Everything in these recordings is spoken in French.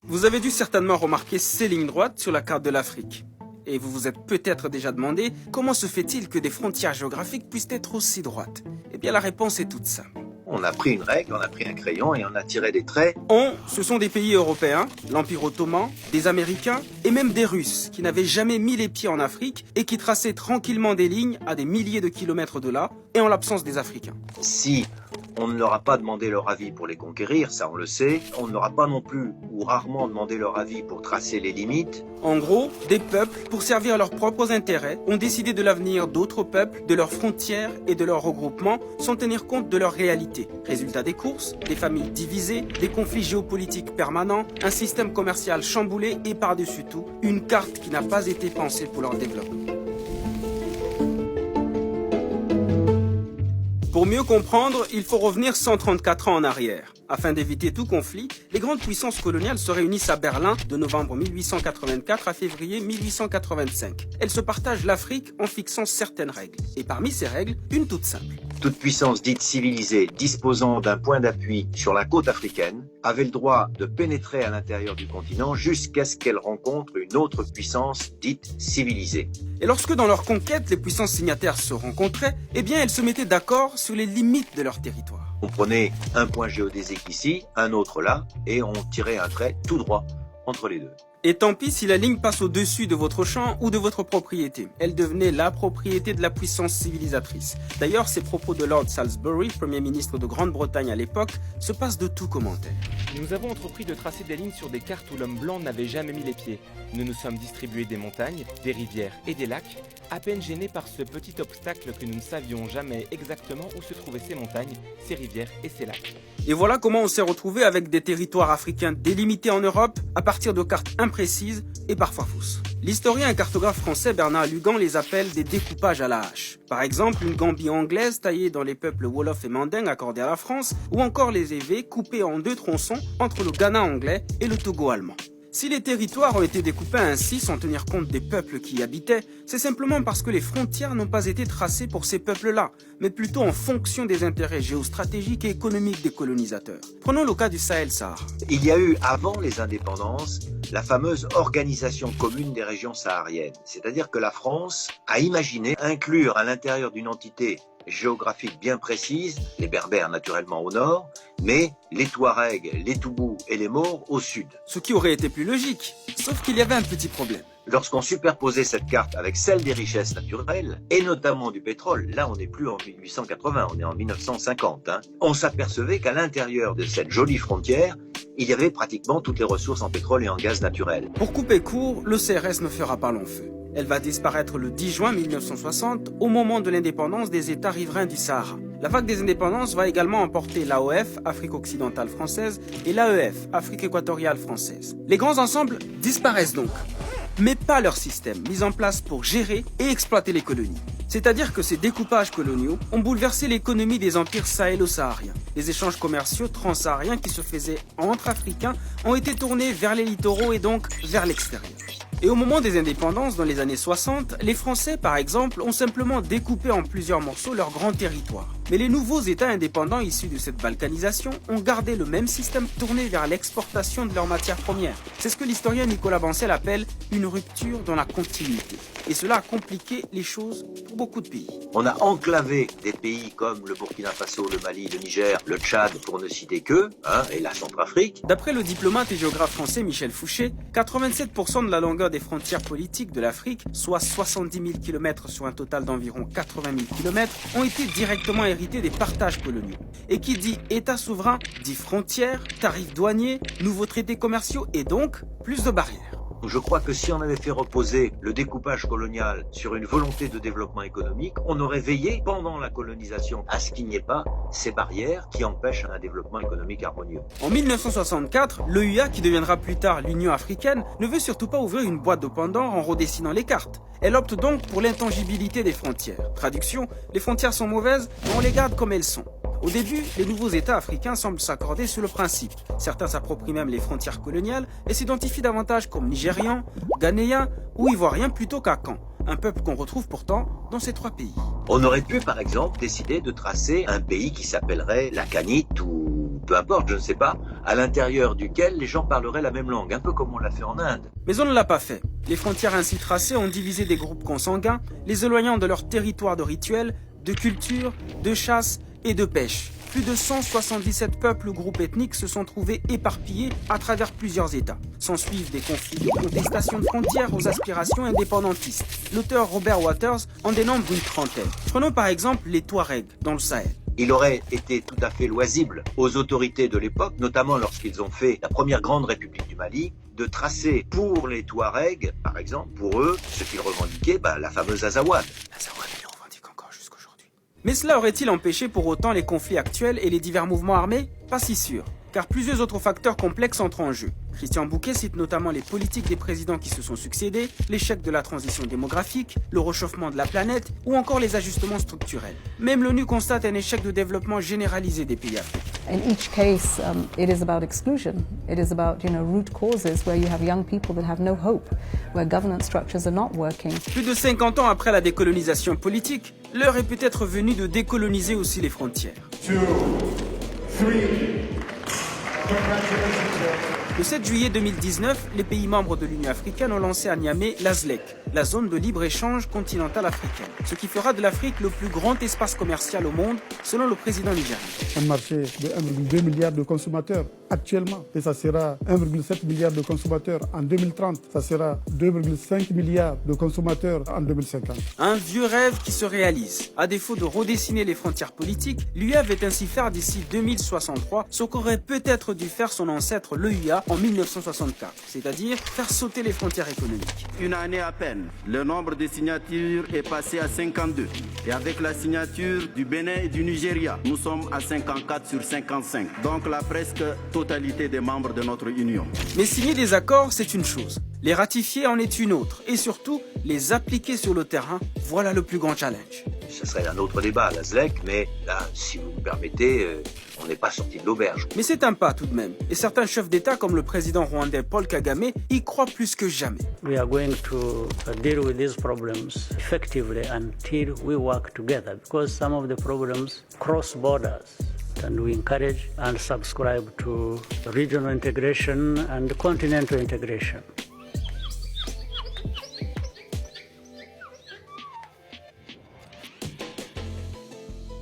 Vous avez dû certainement remarquer ces lignes droites sur la carte de l'Afrique. Et vous vous êtes peut-être déjà demandé comment se fait-il que des frontières géographiques puissent être aussi droites? Eh bien la réponse est toute simple. On a pris une règle, on a pris un crayon et on a tiré des traits. Ce sont des pays européens, l'Empire ottoman, des Américains et même des Russes qui n'avaient jamais mis les pieds en Afrique et qui traçaient tranquillement des lignes à des milliers de kilomètres de là et en l'absence des Africains. Si on ne leur a pas demandé leur avis pour les conquérir, ça on le sait, on ne leur a pas non plus ou rarement demandé leur avis pour tracer les limites. En gros, des peuples, pour servir leurs propres intérêts, ont décidé de l'avenir d'autres peuples, de leurs frontières et de leurs regroupements, sans tenir compte de leur réalité. Résultat des courses, des familles divisées, des conflits géopolitiques permanents, un système commercial chamboulé et par-dessus tout, une carte qui n'a pas été pensée pour leur développement. Pour mieux comprendre, il faut revenir 134 ans en arrière. Afin d'éviter tout conflit, les grandes puissances coloniales se réunissent à Berlin de novembre 1884 à février 1885. Elles se partagent l'Afrique en fixant certaines règles. Et parmi ces règles, une toute simple. Toute puissance dite civilisée disposant d'un point d'appui sur la côte africaine avait le droit de pénétrer à l'intérieur du continent jusqu'à ce qu'elle rencontre une autre puissance dite civilisée. Et lorsque dans leur conquête, les puissances signataires se rencontraient, eh bien elles se mettaient d'accord sur les limites de leur territoire. On prenait un point géodésique ici, un autre là, et on tirait un trait tout droit entre les deux. Et tant pis si la ligne passe au-dessus de votre champ ou de votre propriété. Elle devenait la propriété de la puissance civilisatrice. D'ailleurs, ces propos de Lord Salisbury, Premier ministre de Grande-Bretagne à l'époque, se passent de tout commentaire. Nous avons entrepris de tracer des lignes sur des cartes où l'homme blanc n'avait jamais mis les pieds. Nous nous sommes distribués des montagnes, des rivières et des lacs, à peine gênés par ce petit obstacle que nous ne savions jamais exactement où se trouvaient ces montagnes, ces rivières et ces lacs. Et voilà comment on s'est retrouvé avec des territoires africains délimités en Europe à partir de cartes imprécises et parfois fausses. L'historien et cartographe français Bernard Lugan les appelle des découpages à la hache. Par exemple, une Gambie anglaise taillée dans les peuples Wolof et Manding accordés à la France, ou encore les évés coupés en deux tronçons entre le Ghana anglais et le Togo allemand. Si les territoires ont été découpés ainsi sans tenir compte des peuples qui y habitaient, c'est simplement parce que les frontières n'ont pas été tracées pour ces peuples-là, mais plutôt en fonction des intérêts géostratégiques et économiques des colonisateurs. Prenons le cas du Sahel-Sahara. Il y a eu, avant les indépendances, la fameuse organisation commune des régions sahariennes. C'est-à-dire que la France a imaginé inclure à l'intérieur d'une entité géographique bien précise, les Berbères naturellement au nord, mais les Touaregs, les Toubous et les Maures au sud. Ce qui aurait été plus logique, sauf qu'il y avait un petit problème. Lorsqu'on superposait cette carte avec celle des richesses naturelles, et notamment du pétrole, là on n'est plus en 1880, on est en 1950, on s'apercevait qu'à l'intérieur de cette jolie frontière, il y avait pratiquement toutes les ressources en pétrole et en gaz naturel. Pour couper court, le CRS ne fera pas long feu. Elle va disparaître le 10 juin 1960, au moment de l'indépendance des États riverains du Sahara. La vague des indépendances va également emporter l'AOF, Afrique occidentale française, et l'AEF, Afrique équatoriale française. Les grands ensembles disparaissent donc, mais pas leur système, mis en place pour gérer et exploiter les colonies. C'est-à-dire que ces découpages coloniaux ont bouleversé l'économie des empires sahélo-sahariens. Les échanges commerciaux transsahariens qui se faisaient entre Africains ont été tournés vers les littoraux et donc vers l'extérieur. Et au moment des indépendances, dans les années 60, les Français, par exemple, ont simplement découpé en plusieurs morceaux leur grand territoire. Mais les nouveaux États indépendants issus de cette balkanisation ont gardé le même système tourné vers l'exportation de leurs matières premières. C'est ce que l'historien Nicolas Bancel appelle une rupture dans la continuité. Et cela a compliqué les choses pour beaucoup de pays. On a enclavé des pays comme le Burkina Faso, le Mali, le Niger, le Tchad, pour ne citer qu'eux, et la Centrafrique. D'après le diplomate et géographe français Michel Fouché, 87% de la longueur des frontières politiques de l'Afrique, soit 70 000 km sur un total d'environ 80 000 km, ont été directement hérités des partages coloniaux. Et qui dit État souverain, dit frontières, tarifs douaniers, nouveaux traités commerciaux et donc plus de barrières. Je crois que si on avait fait reposer le découpage colonial sur une volonté de développement économique, on aurait veillé pendant la colonisation à ce qu'il n'y ait pas ces barrières qui empêchent un développement économique harmonieux. En 1964, l'EUA, qui deviendra plus tard l'Union africaine, ne veut surtout pas ouvrir une boîte de Pandore en redessinant les cartes. Elle opte donc pour l'intangibilité des frontières. Traduction, les frontières sont mauvaises, mais on les garde comme elles sont. Au début, les nouveaux États africains semblent s'accorder sur le principe. Certains s'approprient même les frontières coloniales et s'identifient davantage comme Nigérians, Ghanéens ou Ivoiriens plutôt qu'à Caen, un peuple qu'on retrouve pourtant dans ces trois pays. On aurait pu par exemple décider de tracer un pays qui s'appellerait la Canite ou peu importe, je ne sais pas, à l'intérieur duquel les gens parleraient la même langue, un peu comme on l'a fait en Inde. Mais on ne l'a pas fait. Les frontières ainsi tracées ont divisé des groupes consanguins, les éloignant de leur territoire de rituels, de culture, de chasse et de pêche. Plus de 177 peuples ou groupes ethniques se sont trouvés éparpillés à travers plusieurs États. S'ensuivent des conflits de contestation de frontières aux aspirations indépendantistes. L'auteur Robert Waters en dénombre une trentaine. Prenons par exemple les Touaregs dans le Sahel. Il aurait été tout à fait loisible aux autorités de l'époque, notamment lorsqu'ils ont fait la première grande république du Mali, de tracer pour les Touaregs, par exemple, pour eux, ce qu'ils revendiquaient, la fameuse Azawad. Mais cela aurait-il empêché pour autant les conflits actuels et les divers mouvements armés? Pas si sûr, car plusieurs autres facteurs complexes entrent en jeu. Christian Bouquet cite notamment les politiques des présidents qui se sont succédés, l'échec de la transition démographique, le réchauffement de la planète ou encore les ajustements structurels. Même l'ONU constate un échec de développement généralisé des pays africains. In each case, it is about exclusion. It is about, root causes where you have young people that have no hope, where governance structures are not working. Plus de 50 ans après la décolonisation politique, l'heure est peut-être venue de décoloniser aussi les frontières. 2, 3. Le 7 juillet 2019, les pays membres de l'Union africaine ont lancé à Niamey la ZLEC, la zone de libre-échange continentale africaine, ce qui fera de l'Afrique le plus grand espace commercial au monde, selon le président nigérien. Un marché de 1,2 milliard de consommateurs actuellement, et ça sera 1,7 milliard de consommateurs en 2030, ça sera 2,5 milliards de consommateurs en 2050. Un vieux rêve qui se réalise. À défaut de redessiner les frontières politiques, l'UE veut ainsi faire d'ici 2063 ce qu'aurait peut-être dû faire son ancêtre l'EUA en 1964, c'est-à-dire faire sauter les frontières économiques. Une année à peine, le nombre de signatures est passé à 52. Et avec la signature du Bénin et du Nigeria, nous sommes à 54 sur 55. Donc la presque totalité des membres de notre union. Mais signer des accords, c'est une chose. Les ratifier en est une autre. Et surtout, les appliquer sur le terrain, voilà le plus grand challenge. Ce serait un autre débat, la ZLEC, mais là, si vous me permettez, on n'est pas sorti de l'auberge. Mais c'est un pas tout de même. Et certains chefs d'État, comme le président rwandais Paul Kagame, y croient plus que jamais. We are going to deal with these problems effectively until we work together, because some of the problems cross borders. And we encourage and subscribe to regional integration and continental integration.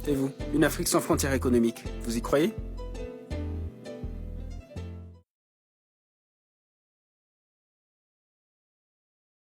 Et vous, une Afrique sans frontières économiques, vous y croyez ?